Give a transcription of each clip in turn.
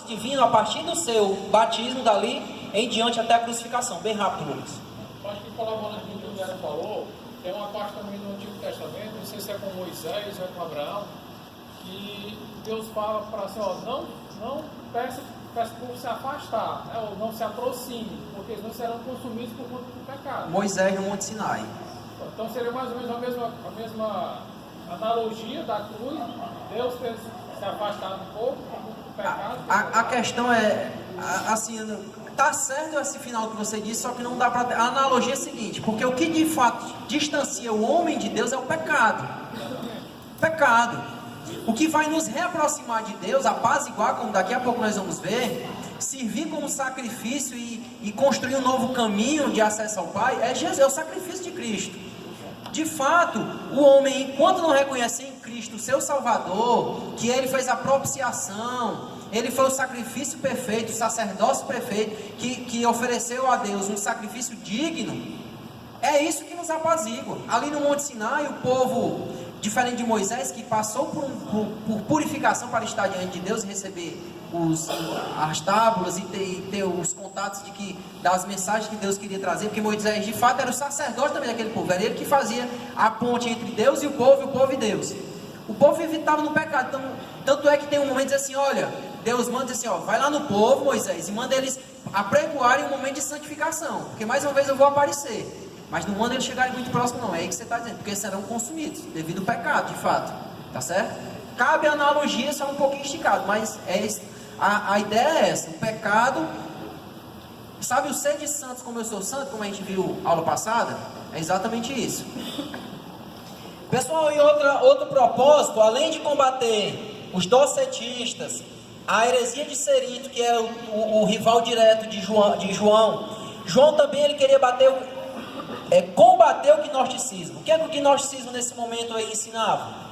divino a partir do seu batismo dali em diante até a crucificação. Bem rápido, Lucas. Acho que colaborando com o que o Nero falou, tem uma parte também do Antigo Testamento, não sei se é com Moisés ou é com Abraão, que Deus fala para assim, ó, não peça para se afastar, né, ou não se aproxime, porque senão serão consumidos por conta do pecado. Moisés no Monte Sinai. Então seria mais ou menos a mesma analogia da cruz, Deus ter se afastado um pouco por conta do pecado. A questão é, assim, tá certo esse final que você disse, só que não dá para... A analogia é a seguinte, porque o que de fato distancia o homem de Deus é o pecado. Pecado. O que vai nos reaproximar de Deus, apaziguar, como daqui a pouco nós vamos ver, servir como sacrifício e construir um novo caminho de acesso ao Pai, é Jesus, é o sacrifício de Cristo. De fato, o homem, enquanto não reconhece em Cristo o seu Salvador, que Ele fez a propiciação, Ele foi o sacrifício perfeito, o sacerdócio perfeito, que ofereceu a Deus um sacrifício digno, é isso que nos apazigua. Ali no Monte Sinai, o povo, diferente de Moisés, que passou por purificação para estar diante de Deus e receber as tábuas e ter os contatos das mensagens que Deus queria trazer, porque Moisés de fato era o sacerdote também daquele povo, era ele que fazia a ponte entre Deus e o povo e Deus. O povo estava no pecado, então, tanto é que tem um momento de dizer assim, olha, Deus manda dizer assim, ó, vai lá no povo, Moisés, e manda eles apregoarem um momento de santificação, porque mais uma vez eu vou aparecer. Mas não manda eles chegarem muito próximo não, é aí que você está dizendo, porque serão consumidos, devido ao pecado, de fato, tá certo? Cabe a analogia, só um pouquinho esticado, mas a ideia é essa, o pecado, sabe o ser de santos como eu sou santo, como a gente viu aula passada? É exatamente isso. Pessoal, e outro propósito, além de combater os docetistas, a heresia de Cerito, que é o rival direto de João também ele queria combater o gnosticismo. O que é que o gnosticismo nesse momento aí ensinava?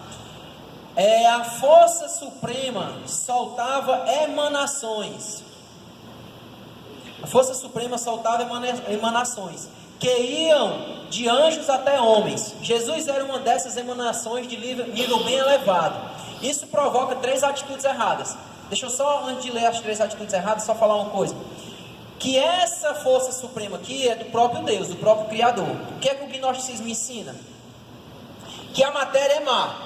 A força suprema soltava emanações. A força suprema soltava emanações que iam de anjos até homens. Jesus era uma dessas emanações de nível bem elevado. Isso provoca 3 atitudes erradas. Deixa eu só, antes de ler as 3 atitudes erradas, só falar uma coisa. Que essa força suprema aqui é do próprio Deus, do próprio Criador. O que é que o gnosticismo ensina? Que a matéria é má.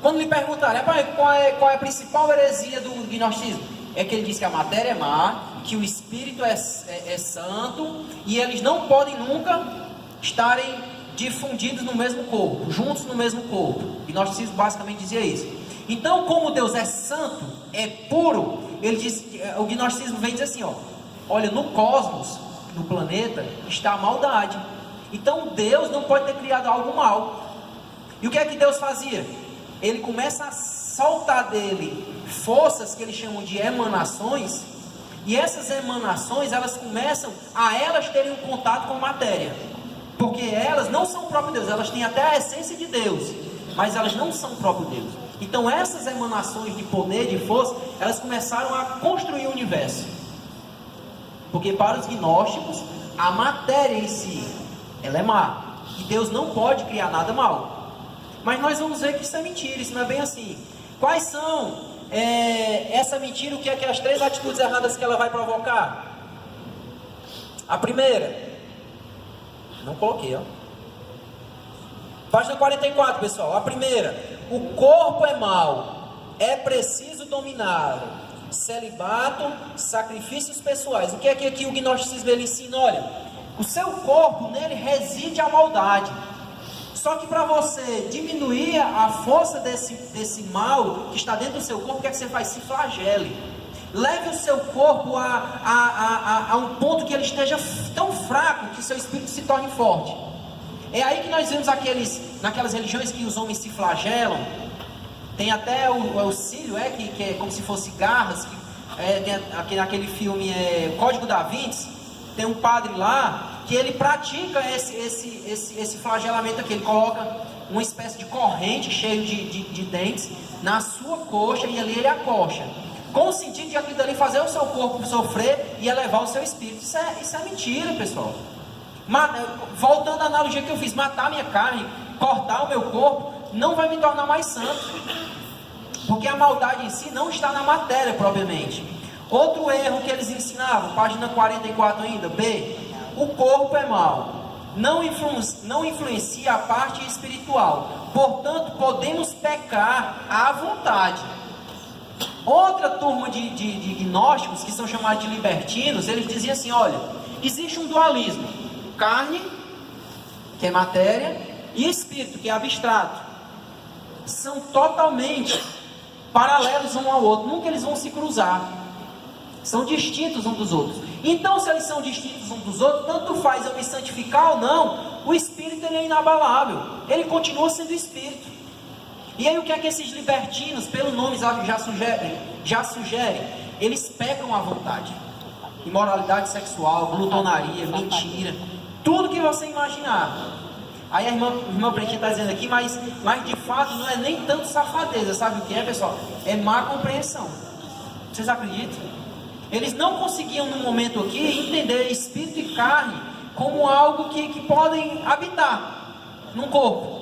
Quando lhe perguntarem, qual é a principal heresia do gnosticismo? É que ele diz que a matéria é má, que o espírito é santo, e eles não podem nunca estarem difundidos no mesmo corpo, juntos no mesmo corpo. O gnosticismo basicamente dizia isso. Então, como Deus é santo, é puro, o gnosticismo vem dizer assim, olha, no cosmos, no planeta, está a maldade. Então Deus não pode ter criado algo mal. E o que é que Deus fazia? Ele começa a soltar dele forças que eles chamam de emanações. E essas emanações, elas começam a elas terem um contato com matéria. Porque elas não são o próprio Deus, elas têm até a essência de Deus, mas elas não são o próprio Deus. Então essas emanações de poder, de força, elas começaram a construir o universo. Porque para os gnósticos, a matéria em si, ela é má. E Deus não pode criar nada mal. Mas nós vamos ver que isso é mentira, isso não é bem assim. Quais são essa mentira, o que é que as 3 atitudes erradas que ela vai provocar? A primeira, não coloquei, página 44, pessoal. A primeira, o corpo é mau, é preciso dominá-lo. Celibato, sacrifícios pessoais. O que é que aqui o gnosticismo ele ensina? Olha, o seu corpo, nele reside a maldade. Só que para você diminuir a força desse mal que está dentro do seu corpo, o que é que você faz? Se flagele. Leve o seu corpo a um ponto que ele esteja tão fraco que seu espírito se torne forte. É aí que nós vemos naquelas religiões que os homens se flagelam. Tem até o cílio, que é como se fosse garras. Tem naquele filme Código da Vinci. Tem um padre lá que ele pratica esse flagelamento aqui. Ele coloca uma espécie de corrente cheia de dentes na sua coxa e ali ele acocha, com o sentido de aquilo dali fazer o seu corpo sofrer e elevar o seu espírito. Isso é mentira, pessoal. Voltando à analogia que eu fiz, matar minha carne, cortar o meu corpo, não vai me tornar mais santo, porque a maldade em si não está na matéria propriamente. Outro erro que eles ensinavam, página 44 ainda, B. O corpo é mau. Não influencia a parte espiritual. Portanto, podemos pecar à vontade. Outra turma de gnósticos, que são chamados de libertinos, eles diziam assim, olha, existe um dualismo. Carne, que é matéria, e espírito, que é abstrato. São totalmente paralelos um ao outro. Nunca eles vão se cruzar. São distintos uns dos outros. Então, se eles são distintos uns dos outros, tanto faz eu me santificar ou não, o espírito ele é inabalável. Ele continua sendo espírito. E aí o que é que esses libertinos, pelo nome já sugerem? Eles pecam à vontade. Imoralidade sexual, glutonaria, mentira, tudo que você imaginar. Aí a irmã Pretinha está dizendo aqui, mas de fato não é nem tanto safadeza. Sabe o que é, pessoal? É má compreensão. Vocês acreditam? Eles não conseguiam no momento aqui entender espírito e carne como algo que podem habitar num corpo.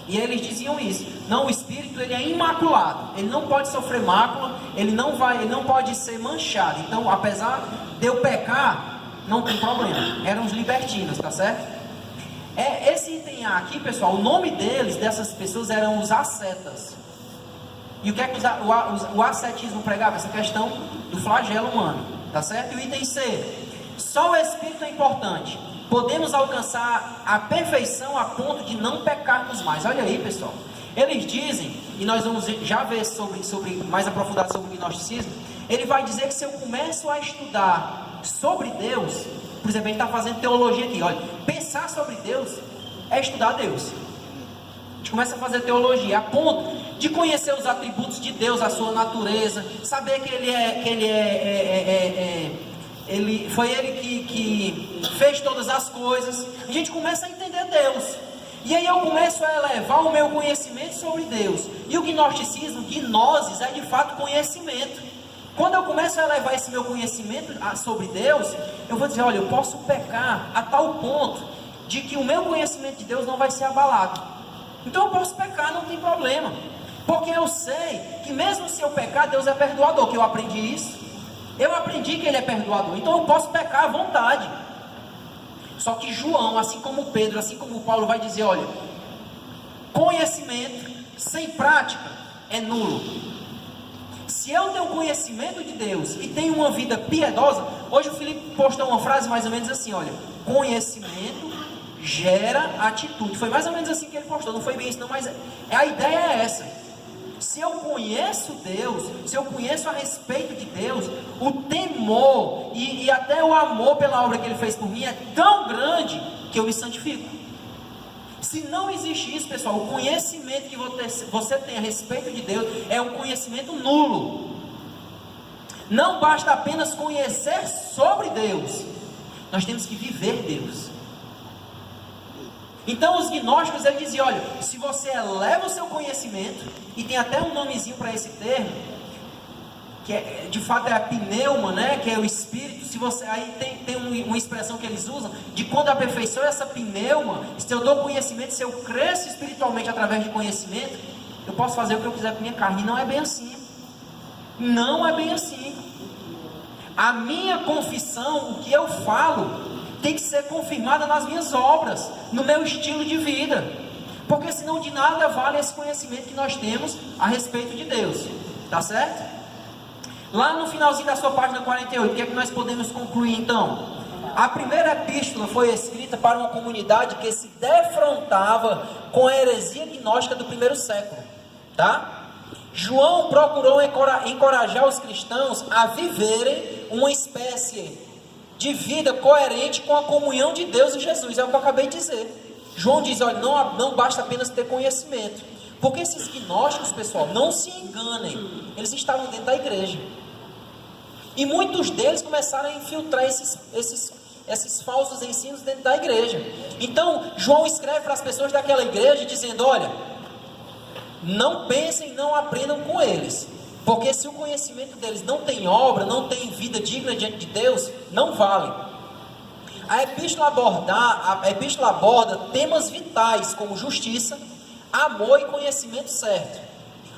E eles diziam isso. Não, o espírito ele é imaculado. Ele não pode sofrer mácula. Ele não pode ser manchado. Então, apesar de eu pecar, não tem problema. Eram os libertinos, tá certo? Esse item A aqui, pessoal, o nome dessas pessoas eram os ascetas. E o que é que o ascetismo pregava? Essa questão do flagelo humano, tá certo? E o item C, só o Espírito é importante. Podemos alcançar a perfeição a ponto de não pecarmos mais. Olha aí, pessoal. Eles dizem, e nós vamos já ver sobre mais aprofundado sobre o gnosticismo, ele vai dizer que se eu começo a estudar sobre Deus, por exemplo, a gente está fazendo teologia aqui, olha, pensar sobre Deus é estudar Deus. A gente começa a fazer teologia a ponto de conhecer os atributos de Deus, a sua natureza, saber que foi Ele que fez todas as coisas. A gente começa a entender Deus. E aí eu começo a elevar o meu conhecimento sobre Deus. E o gnosticismo, gnosis, é de fato conhecimento. Quando eu começo a elevar esse meu conhecimento sobre Deus, eu vou dizer, olha, eu posso pecar a tal ponto de que o meu conhecimento de Deus não vai ser abalado. Então eu posso pecar, não tem problema. Porque eu sei que mesmo se eu pecar, Deus é perdoador, que eu aprendi isso. Eu aprendi que Ele é perdoador, então eu posso pecar à vontade. Só que João, assim como Pedro, assim como Paulo vai dizer, olha, conhecimento sem prática é nulo. Se eu tenho conhecimento de Deus e tenho uma vida piedosa, hoje o Felipe postou uma frase mais ou menos assim, olha, conhecimento gera atitude. Foi mais ou menos assim que ele postou, não foi bem isso não, mas a ideia é essa. Se eu conheço Deus, se eu conheço a respeito de Deus, o temor e até o amor pela obra que Ele fez por mim é tão grande que eu me santifico. Se não existe isso, pessoal, o conhecimento que você tem a respeito de Deus é um conhecimento nulo. Não basta apenas conhecer sobre Deus, nós temos que viver Deus. Então os gnósticos eles diziam, olha, se você eleva o seu conhecimento, e tem até um nomezinho para esse termo, que de fato é a pneuma, né, que é o espírito. Se você, aí tem uma expressão que eles usam, de quando aperfeiçoa essa pneuma, se eu dou conhecimento, se eu cresço espiritualmente através de conhecimento, eu posso fazer o que eu quiser com minha carne. E não é bem assim. Não é bem assim. A minha confissão, o que eu falo, tem que ser confirmada nas minhas obras, no meu estilo de vida, porque senão de nada vale esse conhecimento que nós temos a respeito de Deus, tá certo? Lá no finalzinho da sua página 48, o que é que nós podemos concluir então? A primeira epístola foi escrita para uma comunidade que se defrontava com a heresia gnóstica do primeiro século, tá? João procurou encorajar os cristãos a viverem uma espécie de vida coerente com a comunhão de Deus e Jesus. É o que eu acabei de dizer. João diz, olha, não basta apenas ter conhecimento. Porque esses gnósticos, pessoal, não se enganem, eles estavam dentro da igreja. E muitos deles começaram a infiltrar esses falsos ensinos dentro da igreja. Então, João escreve para as pessoas daquela igreja dizendo, olha, não pensem, não aprendam com eles. Porque se o conhecimento deles não tem obra, não tem vida digna diante de Deus, não vale. A epístola aborda temas vitais como justiça, amor e conhecimento certo.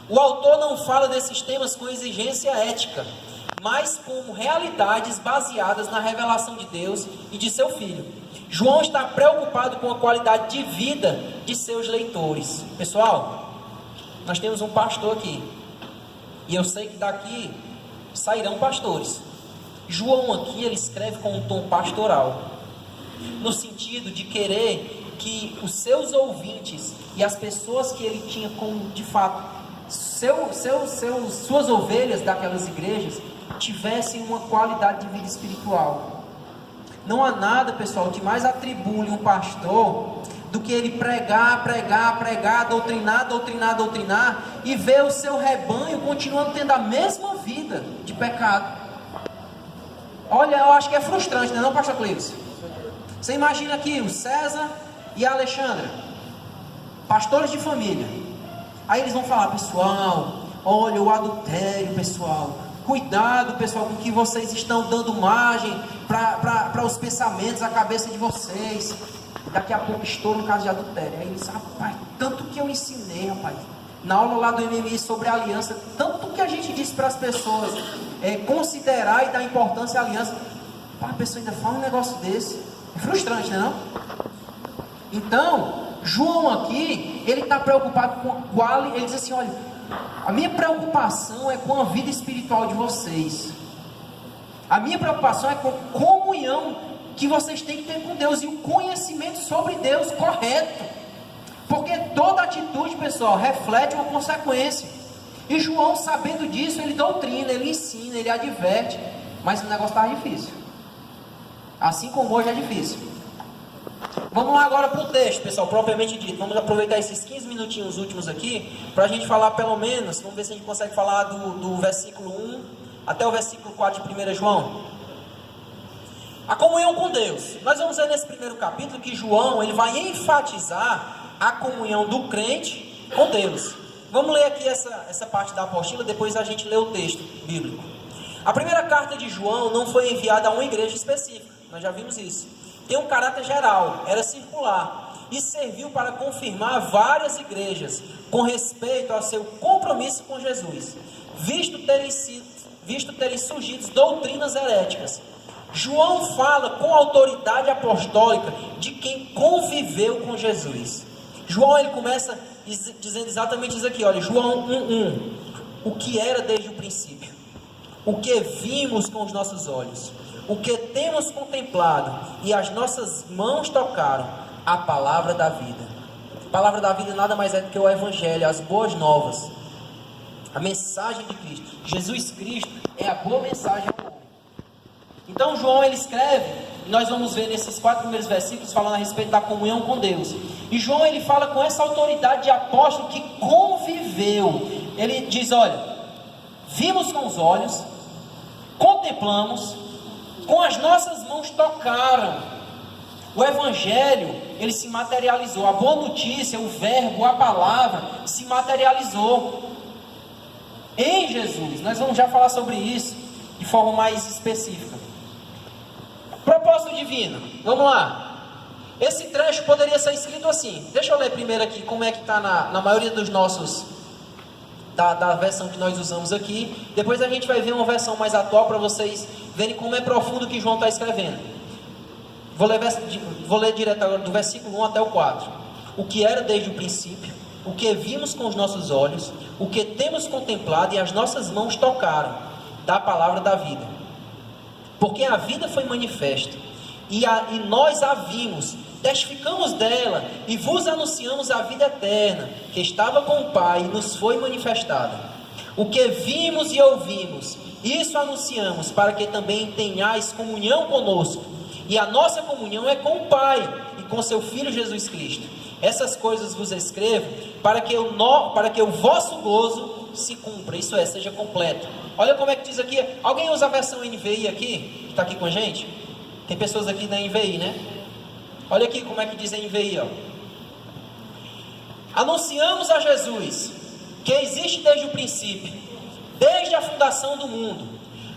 O autor não fala desses temas com exigência ética, mas como realidades baseadas na revelação de Deus e de seu Filho. João está preocupado com a qualidade de vida de seus leitores. Pessoal, nós temos um pastor aqui, e eu sei que daqui sairão pastores. João aqui, ele escreve com um tom pastoral, no sentido de querer que os seus ouvintes e as pessoas que ele tinha como, de fato, suas ovelhas daquelas igrejas, tivessem uma qualidade de vida espiritual. Não há nada, pessoal, que mais atribule um pastor do que ele pregar, doutrinar, e ver o seu rebanho continuando tendo a mesma vida de pecado. Olha, eu acho que é frustrante, não é não, pastor Cleves? Você imagina aqui o César e a Alexandra, pastores de família. Aí eles vão falar: pessoal, olha o adultério, pessoal. Cuidado, pessoal, com que vocês estão dando margem para os pensamentos, a cabeça de vocês. Daqui a pouco estoura um caso de adultério. Aí eles: rapaz, tanto que eu ensinei, rapaz, na aula lá do MMI sobre aliança, tanto que a gente disse para as pessoas considerar e dar importância à aliança. A pessoa ainda fala um negócio desse. É frustrante, não é não? Então, João aqui, ele está preocupado com qual. Ele diz assim: olha, a minha preocupação é com a vida espiritual de vocês. A minha preocupação é com a comunhão que vocês têm que ter com Deus e o conhecimento sobre Deus correto. Porque toda atitude, pessoal, reflete uma consequência. E João, sabendo disso, ele doutrina, ele ensina, ele adverte. Mas o negócio está difícil. Assim como hoje é difícil. Vamos lá agora para o texto, pessoal, propriamente dito. Vamos aproveitar esses 15 minutinhos últimos aqui, para a gente falar pelo menos, vamos ver se a gente consegue falar do versículo 1 até o versículo 4 de 1 João. A comunhão com Deus. Nós vamos ver nesse primeiro capítulo que João, ele vai enfatizar a comunhão do crente com Deus. Vamos ler aqui essa parte da apostila, depois a gente lê o texto bíblico. A primeira carta de João não foi enviada a uma igreja específica, nós já vimos isso. Tem um caráter geral, era circular, e serviu para confirmar várias igrejas com respeito ao seu compromisso com Jesus, visto terem surgido doutrinas heréticas. João fala com autoridade apostólica de quem conviveu com Jesus. João, ele começa dizendo exatamente isso aqui, olha, João 1:1, o que era desde o princípio, o que vimos com os nossos olhos, o que temos contemplado e as nossas mãos tocaram, a palavra da vida. A palavra da vida nada mais é do que o evangelho, as boas novas, a mensagem de Cristo. Jesus Cristo é a boa mensagem ao homem. Então João, ele escreve, e nós vamos ver nesses 4 primeiros versículos falando a respeito da comunhão com Deus. E João, ele fala com essa autoridade de apóstolo que conviveu. Ele diz, olha, vimos com os olhos, contemplamos, com as nossas mãos tocaram. O evangelho, ele se materializou. A boa notícia, o verbo, a palavra se materializou em Jesus. Nós vamos já falar sobre isso de forma mais específica. Propósito divino, vamos lá. Esse trecho poderia ser escrito assim. Deixa eu ler primeiro aqui como é que está na maioria dos nossos, da versão que nós usamos aqui. Depois a gente vai ver uma versão mais atual para vocês verem como é profundo o que João está escrevendo. Vou ler direto agora do versículo 1 até o 4. O que era desde o princípio, o que vimos com os nossos olhos, o que temos contemplado e as nossas mãos tocaram, da palavra da vida. Porque a vida foi manifesta, e nós a vimos, testificamos dela, e vos anunciamos a vida eterna, que estava com o Pai e nos foi manifestada. O que vimos e ouvimos, isso anunciamos, para que também tenhais comunhão conosco. E a nossa comunhão é com o Pai e com seu Filho Jesus Cristo. Essas coisas vos escrevo, para que o vosso gozo se cumpra, isso é, seja completo. Olha como é que diz aqui. Alguém usa a versão NVI aqui, que está aqui com a gente? Tem pessoas aqui da NVI, né? Olha aqui como é que diz a NVI, ó. Anunciamos a Jesus, que existe desde o princípio, desde a fundação do mundo.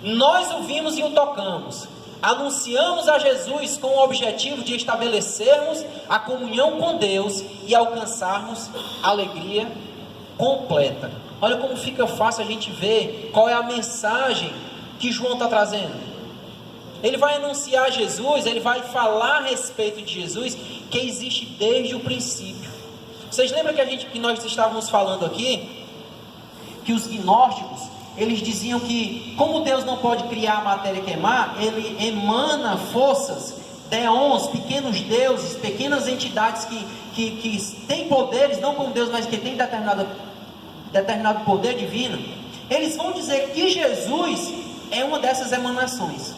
Nós o vimos e o tocamos. Anunciamos a Jesus com o objetivo de estabelecermos a comunhão com Deus e alcançarmos alegria completa. Olha como fica fácil a gente ver qual é a mensagem que João está trazendo? Ele vai anunciar Jesus, ele vai falar a respeito de Jesus, que existe desde o princípio. Vocês lembram que nós estávamos falando aqui, que os gnósticos, eles diziam que, como Deus não pode criar a matéria queimar, ele emana forças, deons, pequenos deuses, pequenas entidades que têm poderes, não como Deus, mas que têm determinado poder divino. Eles vão dizer que Jesus é uma dessas emanações.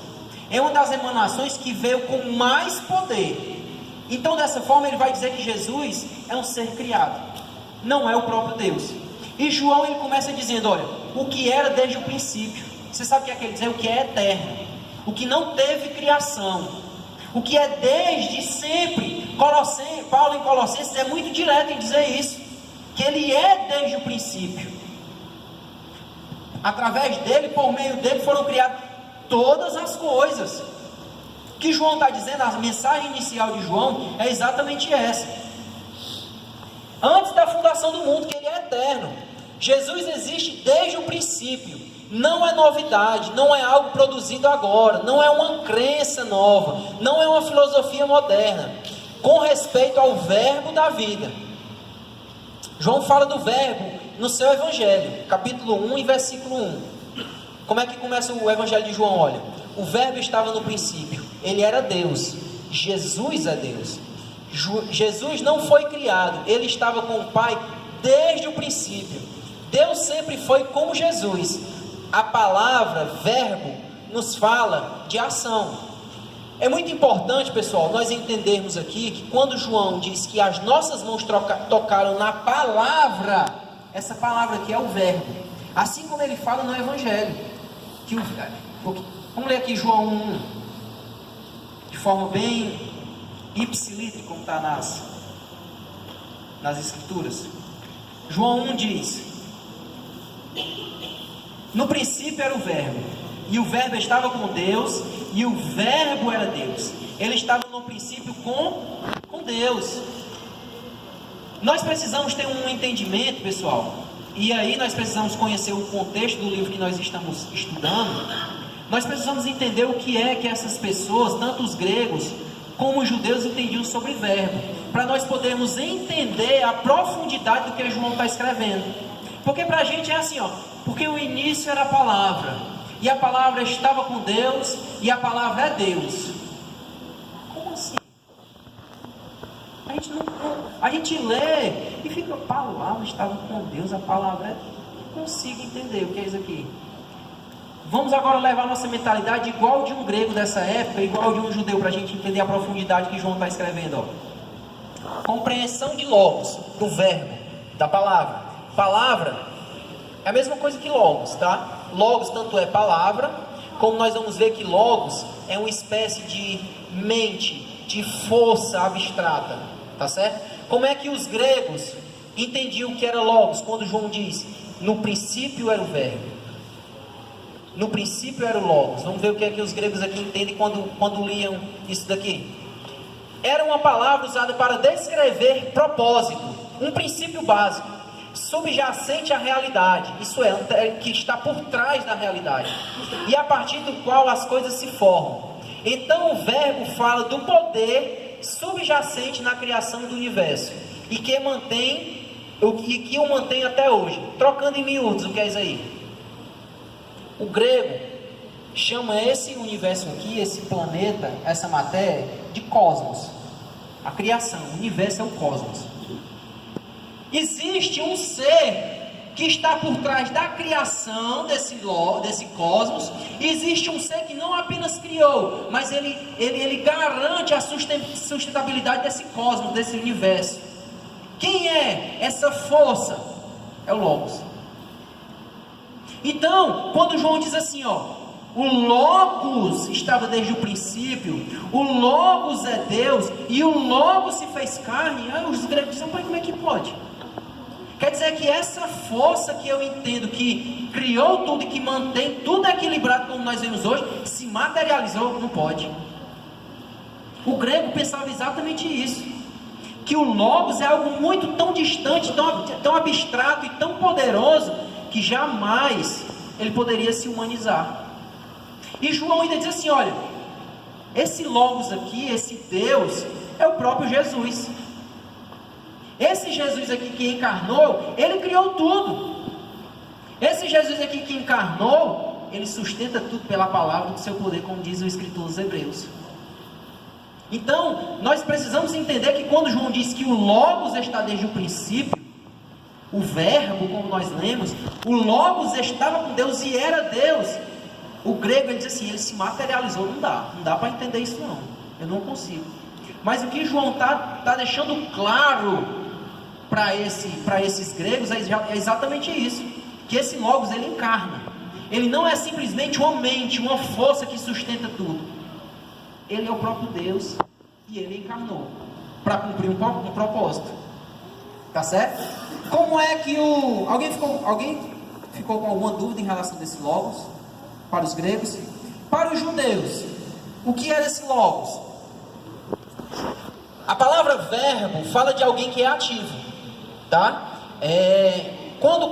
É uma das emanações que veio com mais poder. Então, dessa forma, ele vai dizer que Jesus é um ser criado, não é o próprio Deus. E João, ele começa dizendo, olha, o que era desde o princípio. Você sabe o que é que ele diz? O que é eterno, o que não teve criação, o que é desde sempre. Paulo em Colossenses é muito direto em dizer isso, que ele é desde o princípio. Através dele, por meio dele, foram criadas todas as coisas. O que João está dizendo, a mensagem inicial de João é exatamente essa. Antes da fundação do mundo, que ele é eterno. Jesus existe desde o princípio. Não é novidade, não é algo produzido agora, não é uma crença nova, não é uma filosofia moderna. Com respeito ao verbo da vida. João fala do verbo no seu evangelho, capítulo 1 e versículo 1. Como é que começa o evangelho de João? Olha, o verbo estava no princípio, ele era Deus, Jesus é Deus. Jesus não foi criado, ele estava com o Pai desde o princípio. Deus sempre foi como Jesus. A palavra verbo nos fala de ação. É muito importante, pessoal, nós entendermos aqui que quando João diz que as nossas mãos tocaram na palavra, essa palavra aqui é o verbo, assim como ele fala no evangelho que vamos ler aqui João 1 de forma bem ipsilítrica, como está nas escrituras. João 1 diz: no princípio era o verbo, e o verbo estava com Deus, e o verbo era Deus. Ele estava no princípio com Deus. Nós precisamos ter um entendimento, pessoal, e aí nós precisamos conhecer o contexto do livro que nós estamos estudando. Nós precisamos entender o que é que essas pessoas, tanto os gregos como os judeus, entendiam sobre verbo, para nós podermos entender a profundidade do que João está escrevendo. Porque para a gente é assim, porque o início era a palavra, e a palavra estava com Deus, e a palavra é Deus. Como assim? A gente lê e fica, a palavra estava com Deus, a palavra é... Não consigo entender o que é isso aqui. Vamos agora levar nossa mentalidade igual de um grego dessa época, igual de um judeu, para a gente entender a profundidade que João está escrevendo. Compreensão de logos, do verbo, da palavra. Palavra é a mesma coisa que logos, tá? Logos tanto é palavra, como nós vamos ver que logos é uma espécie de mente, de força abstrata, tá certo? Como é que os gregos entendiam o que era logos, quando João diz, no princípio era o verbo, no princípio era o logos? Vamos ver o que é que os gregos aqui entendem quando liam isso daqui. Era uma palavra usada para descrever propósito, um princípio básico, subjacente à realidade, isso é, que está por trás da realidade, e a partir do qual as coisas se formam. Então o verbo fala do poder subjacente na criação do universo, e que o mantém até hoje. Trocando em miúdos, o que é isso aí? O grego chama esse universo aqui, esse planeta, essa matéria, de cosmos. A criação, o universo é o cosmos. Existe um ser que está por trás da criação desse cosmos. Existe um ser que não apenas criou, mas ele garante a sustentabilidade desse cosmos, desse universo. Quem é essa força? É o Logos. Então, quando João diz assim, o Logos estava desde o princípio, o Logos é Deus, e o Logos se fez carne, aí os gregos dizem, como é que pode? Quer dizer que essa força que eu entendo que criou tudo e que mantém tudo equilibrado como nós vemos hoje, se materializou? Não pode. O grego pensava exatamente isso, que o Logos é algo muito tão distante, tão abstrato e tão poderoso, que jamais ele poderia se humanizar. E João ainda diz assim, olha, esse Logos aqui, esse Deus, é o próprio Jesus. Esse Jesus aqui que encarnou, ele criou tudo. Esse Jesus aqui que encarnou, ele sustenta tudo pela palavra do seu poder, como diz o escritor dos Hebreus. Então, nós precisamos entender que quando João diz que o Logos está desde o princípio, o verbo, como nós lemos, o Logos estava com Deus e era Deus. O grego, ele diz assim, ele se materializou. Não dá para entender isso não, eu não consigo. Mas o que João está deixando claro para esses gregos é exatamente isso, que esse Logos, ele encarna. Ele não é simplesmente uma mente, uma força que sustenta tudo. Ele é o próprio Deus e ele encarnou para cumprir um propósito. Tá certo? Como é que alguém ficou com alguma dúvida em relação a esse Logos? Para os gregos? Para os judeus, o que era esse Logos? A palavra verbo fala de alguém que é ativo, tá? Quando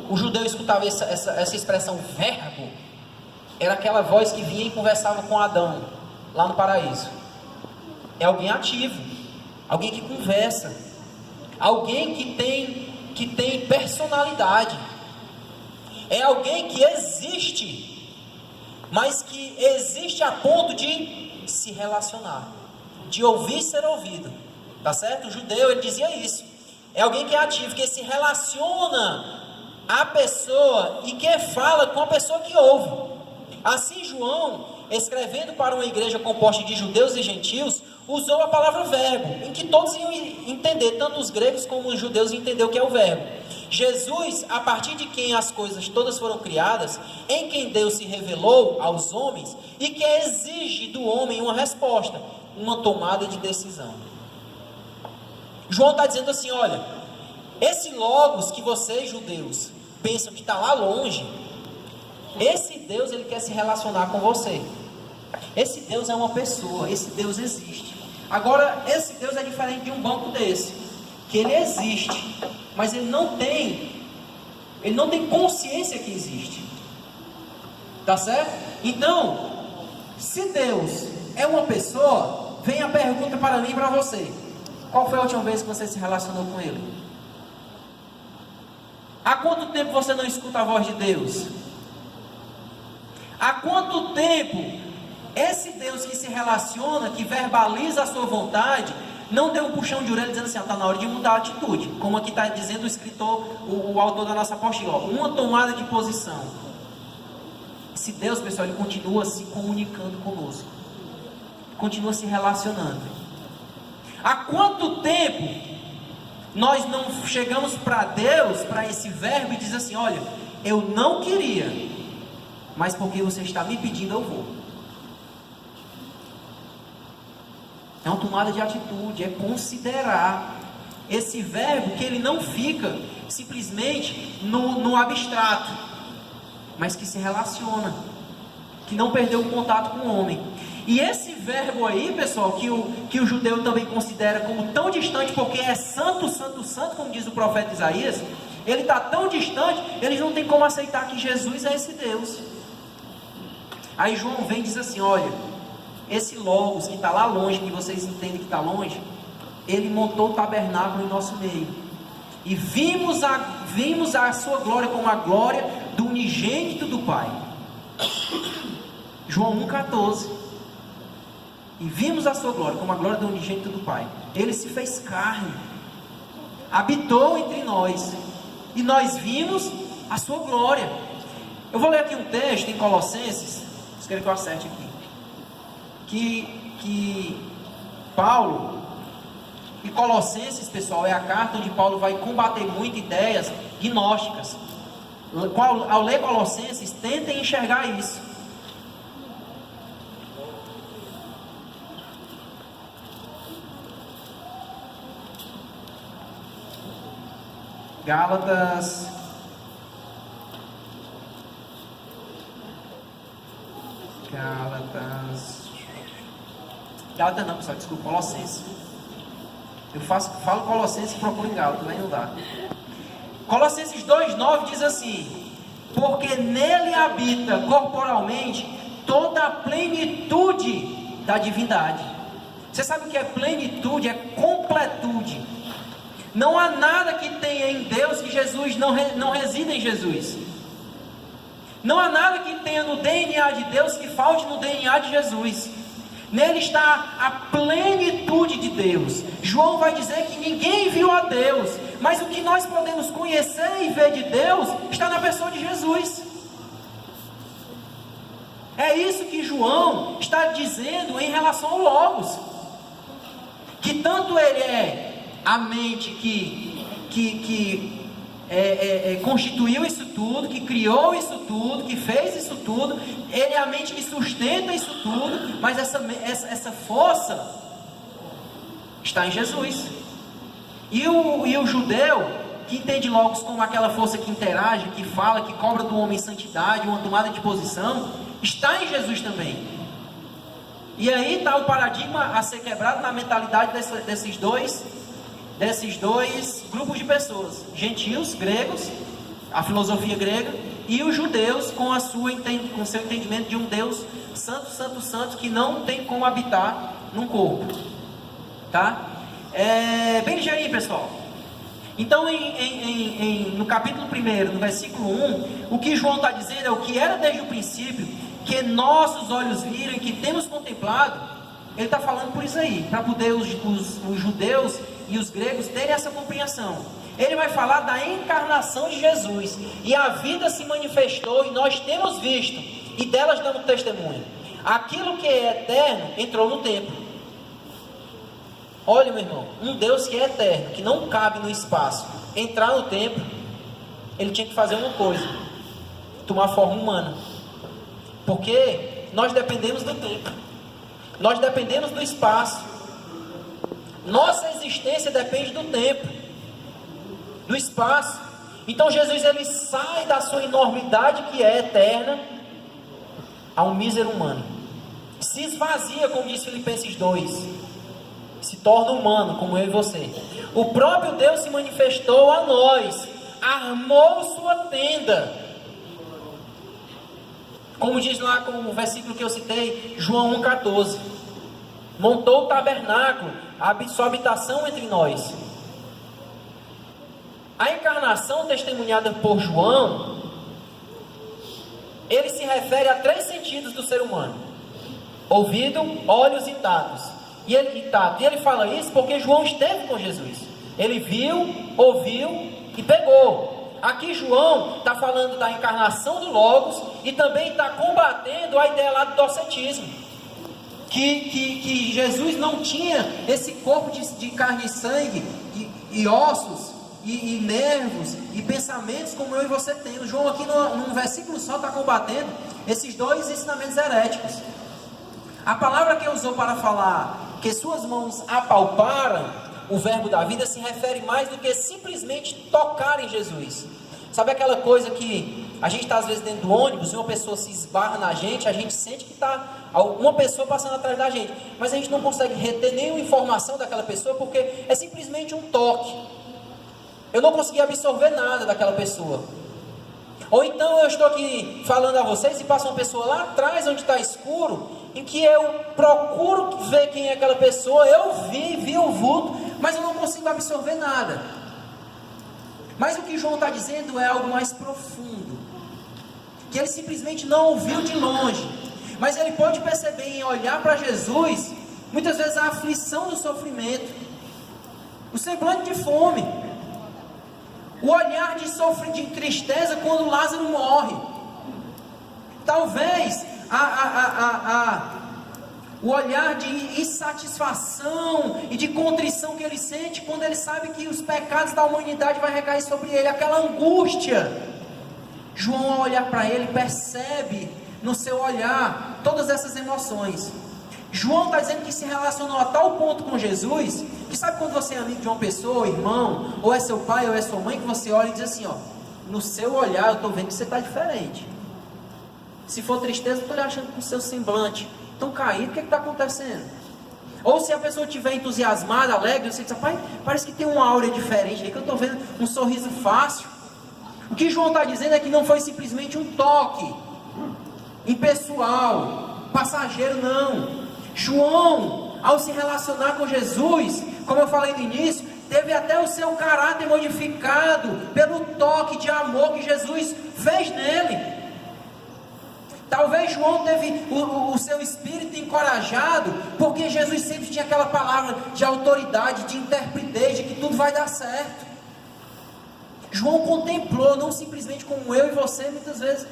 o judeu escutava essa expressão verbo, era aquela voz que vinha e conversava com Adão, lá no paraíso. É alguém ativo, alguém que conversa, alguém que tem personalidade. É alguém que existe, mas que existe a ponto de se relacionar, de ouvir e ser ouvido. Tá certo? O judeu, ele dizia isso. É alguém que é ativo, que se relaciona à pessoa e que fala com a pessoa que ouve. Assim, João, escrevendo para uma igreja composta de judeus e gentios, usou a palavra verbo, em que todos iam entender, tanto os gregos como os judeus entenderam o que é o verbo. Jesus, a partir de quem as coisas todas foram criadas, em quem Deus se revelou aos homens, e que exige do homem uma resposta, uma tomada de decisão. João está dizendo assim, olha, esse Logos que vocês judeus pensam que está lá longe, esse Deus, ele quer se relacionar com você. Esse Deus é uma pessoa, esse Deus existe. Agora, esse Deus é diferente de um banco desse, que ele existe, mas ele não tem consciência que existe. Tá certo? Então, se Deus é uma pessoa, vem a pergunta para mim e para você. Qual foi a última vez que você se relacionou com ele? Há quanto tempo você não escuta a voz de Deus? Há quanto tempo esse Deus que se relaciona, que verbaliza a sua vontade, não deu um puxão de orelha dizendo assim, está na hora de mudar a atitude, como aqui está dizendo o escritor, o autor da nossa apostila, uma tomada de posição. Esse Deus, pessoal, ele continua se comunicando conosco, continua se relacionando. Há quanto tempo nós não chegamos para Deus, para esse verbo, e diz assim, olha, eu não queria, mas porque você está me pedindo, eu vou. É uma tomada de atitude, é considerar esse verbo, que ele não fica simplesmente no abstrato, mas que se relaciona, que não perdeu o contato com o homem. E esse verbo aí, pessoal, que o judeu também considera como tão distante, porque é santo, santo, santo, como diz o profeta Isaías, ele está tão distante, eles não têm como aceitar que Jesus é esse Deus. Aí João vem e diz assim, olha, esse Logos que está lá longe, que vocês entendem que está longe, ele montou o tabernáculo em nosso meio, e vimos a sua glória como a glória do unigênito do Pai. João 1,14. E vimos a sua glória como a glória do unigênito do Pai. Ele se fez carne, habitou entre nós, e nós vimos a sua glória. Eu vou ler aqui um texto em Colossenses, espero que eu acerte aqui, que Paulo, e Colossenses, pessoal, é a carta onde Paulo vai combater muito ideias gnósticas. Ao ler Colossenses, tentem enxergar isso. Gálatas não, pessoal, desculpa, Colossenses. Eu falo Colossenses e procuro em Gálatas, aí não dá. Colossenses 2,9 diz assim: porque nele habita corporalmente toda a plenitude da divindade. Você sabe o que é plenitude? É completude. Não há nada que tenha em Deus que Jesus não resida em Jesus. Não há nada que tenha no DNA de Deus que falte no DNA de Jesus. Nele está a plenitude de Deus. João vai dizer que ninguém viu a Deus, mas o que nós podemos conhecer e ver de Deus está na pessoa de Jesus. É isso que João está dizendo em relação ao Logos, que tanto ele é a mente que constituiu isso tudo, que criou isso tudo, que fez isso tudo. Ele é a mente que sustenta isso tudo, mas essa força está em Jesus. E o judeu, que entende Logos como aquela força que interage, que fala, que cobra do homem santidade, uma tomada de posição, está em Jesus também. E aí está o paradigma a ser quebrado na mentalidade desses dois grupos de pessoas: gentios, gregos, a filosofia grega, e os judeus com seu entendimento de um Deus santo, santo, santo, que não tem como habitar num corpo. Tá? Bem ligeirinho, pessoal. Então, no capítulo 1, no versículo 1, o que João está dizendo é o que era desde o princípio, que nossos olhos viram e que temos contemplado. Ele está falando por isso aí, para poder os judeus e os gregos terem essa compreensão. Ele vai falar da encarnação de Jesus, e a vida se manifestou, e nós temos visto, e delas damos testemunho. Aquilo que é eterno entrou no tempo. Olha, meu irmão, um Deus que é eterno, que não cabe no espaço, entrar no tempo, ele tinha que fazer uma coisa: tomar forma humana. Porque nós dependemos do tempo, nós dependemos do espaço, nossa existência depende do tempo, do espaço. Então Jesus, ele sai da sua enormidade, que é eterna, a um mísero humano, se esvazia, como diz Filipenses 2, se torna humano, como eu e você. O próprio Deus se manifestou a nós, armou sua tenda, como diz lá com o versículo que eu citei, João 1,14. Montou o tabernáculo, sua habitação entre nós. A encarnação testemunhada por João, ele se refere a 3 sentidos do ser humano: ouvido, olhos e tatos. E ele fala isso porque João esteve com Jesus. Ele viu, ouviu e pegou. Aqui João está falando da encarnação do Logos, e também está combatendo a ideia lá do docetismo, que Jesus não tinha esse corpo de carne e sangue, e ossos, e nervos, e pensamentos como eu e você temos. João aqui num versículo só está combatendo esses 2 ensinamentos heréticos. A palavra que usou para falar que suas mãos apalparam o verbo da vida se refere mais do que simplesmente tocar em Jesus. Sabe aquela coisa que a gente está às vezes dentro do ônibus e uma pessoa se esbarra na gente, a gente sente que está uma pessoa passando atrás da gente, mas a gente não consegue reter nenhuma informação daquela pessoa, porque é simplesmente um toque. Eu não consegui absorver nada daquela pessoa. Ou então eu estou aqui falando a vocês e passa uma pessoa lá atrás, onde está escuro, em que eu procuro ver quem é aquela pessoa, eu vi o vulto, mas eu não consigo absorver nada. Mas o que João está dizendo é algo mais profundo, que ele simplesmente não ouviu de longe, mas ele pode perceber em olhar para Jesus, muitas vezes a aflição do sofrimento, o semblante de fome, o olhar de tristeza quando Lázaro morre, talvez o olhar de insatisfação e de contrição que ele sente quando ele sabe que os pecados da humanidade vai recair sobre ele, aquela angústia. João, ao olhar para ele, percebe no seu olhar todas essas emoções. João está dizendo que se relacionou a tal ponto com Jesus, que sabe quando você é amigo de uma pessoa, ou irmão, ou é seu pai, ou é sua mãe, que você olha e diz assim, ó, no seu olhar eu estou vendo que você está diferente. Se for tristeza, eu estou lhe achando com o seu semblante tão caído, o que está acontecendo? Ou se a pessoa estiver entusiasmada, alegre, você diz, pai, parece que tem uma áurea diferente aí, que eu estou vendo um sorriso fácil. O que João está dizendo é que não foi simplesmente um toque impessoal, passageiro, não. João, ao se relacionar com Jesus, como eu falei no início, teve até o seu caráter modificado pelo toque de amor que Jesus fez nele. Talvez João teve o seu espírito encorajado, porque Jesus sempre tinha aquela palavra de autoridade, de intrepidez, de que tudo vai dar certo. João contemplou, não simplesmente como eu e você, muitas vezes,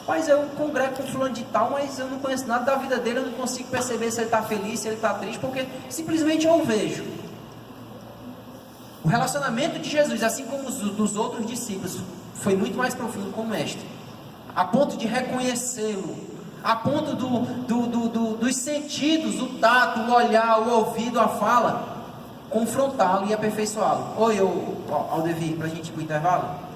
mas eu congrego com fulano de tal, mas eu não conheço nada da vida dele, eu não consigo perceber se ele está feliz, se ele está triste, porque simplesmente eu o vejo. O relacionamento de Jesus, assim como os dos outros discípulos, foi muito mais profundo com o Mestre, a ponto de reconhecê-lo, a ponto dos sentidos, o tato, o olhar, o ouvido, a fala, confrontá-lo e aperfeiçoá-lo. Oi, Aldevi, para a gente ir para o intervalo?